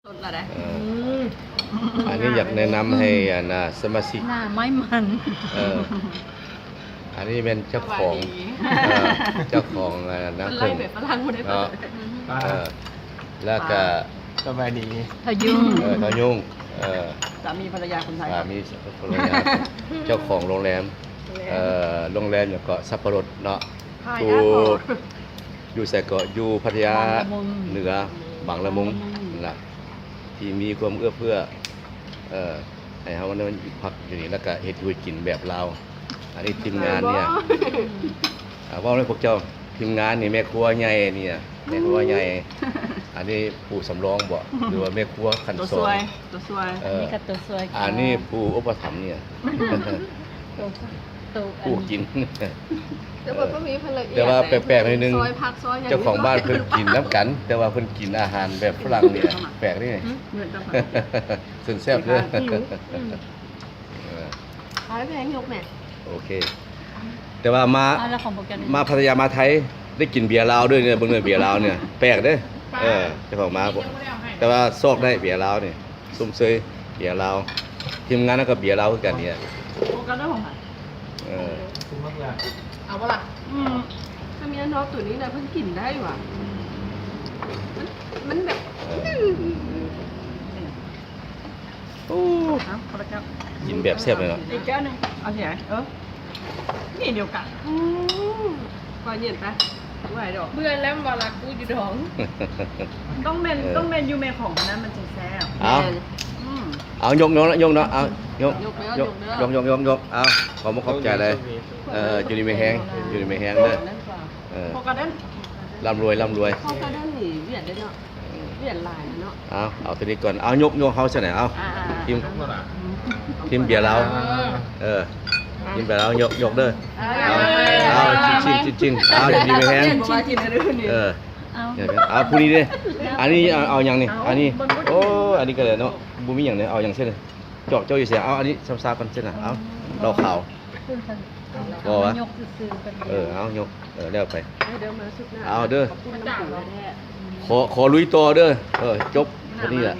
สดละได้ อันนี้อยากแนะนำให้สมาชิก หน้าไม้มัน อันนี้เป็นเจ้าของเจ้าของน้ำ ไล่ ผึ้ง แบบฝรั่งคนได้เปิ เนาะ ด แล้วก็ สบายดี พยุง ทอยุ่ง สามีภรรยาคนไทย มีภรรยาเจ้าของโรงแรมโรงแรมอยู่เกาะสัปปะรดเนาะอยู่ใส่เกาะอยู่พัทยาเหนือบางละมุงนะที่มีความเอื้อเฟื้อให้เขาวันนี้พักอยู่นี่แล้วก็เฮ็ดอยู่กินแบบเราอันนี้ทีมงานเนี่ยว่าเลยพวกเจ้าทีมงานนี่แม่ครัวใหญ่เนี่ยแม่ครัวใหญ่อันนี้ผู้สำรองบ่หรือว่าแม่ครัวขัน ตัว ส ส อง วยตัวสวย นี่ก็ตัวสวย อันนี้ผู้อุปถัมภ์เนี่ย ตัว ผู้กิน แต่ว่าก็มีภรรยา แต่ว่าแปลกๆนิดนึง ซอยผักซอยอย่าง เจ้าของบ้านเพิ่นกินน้ำกัน แต่ว่าเพิ่นกินอาหารแบบฝรั่งเนี่ยแปลกนี่ เหมือนกัน ซึ่งแซ่บเด้อ ขายแพงยกแม่ โอเค แต่ว่ามา แล้วของโปรแกรม มาพัทยามาไทยได้กินเบียร์ลาวด้วยเนี่ยเบิ่งเด้อเบียร์ลาวเนี่ยแปลกเด้อเจ้าของมาบอกแต่ว่าซอกได้เบียร์ลาวนี่ซุ่มเซยเบียร์ลาวทีมงานนั้นก็เบียร์ลาวคือกันเนี่ย โปรแกรมได้ของ คุ้มมากเลย เอาปะล่ะถ้ามีน้องตัวนี้นะเพิ่งกินได้ว่ะมันแบบ โอ้ เอาคนละแก้ว กินแบบแซ่บเลยเนาะ อีกแก้วนึงเอาที่ไหนนี่เดียวกันก่อนเย็นไปไหวดอก เบื่อแล้วบาลักกูอยู่ดอง ต้องเมนยูเมนของนั้นมันจึงแซ่บ เอายกเนาะยกเนาะเอายก ยกแล้ว ยกเอาขอมาขอบใจเลยอยู่ดีไม่แห้งอยู่ดีไม่แห้งเด้อ พอกันนั้น ร่ำรวย พอกันนั้นหนีเวียดได้เนาะเวียดลายเนาะ เอาตัวนี้ก่อนเอายกเฮาซะหน่อยเอาทีม เมื่อไหร่ ทีมเบียร์เราทีมเบียร์เรายกเด้อเอาจิ้นเอาอยู่ดีไม่แห้ง มากินอะไรนี่ เอาผู้นี้ดิอันนี้เอาอย่างนี้อันนี้โอ้อันนี้ก็เลยเนาะบุมีอย่างนี้เอาอย่างเช่นเจาะอยู่เสียเอาอันนี้ซ้ำๆกันเช่นน่ะเอาเราขาวบ่วะ ยกซื้อกัน เอายกเดี๋ยวไป เดิมมาสุดหน้า เอาเด้อ ขอบคุณน้ำปุ๋ยแท้ ขอลุยต่อเด้อจบวันนี้แหละ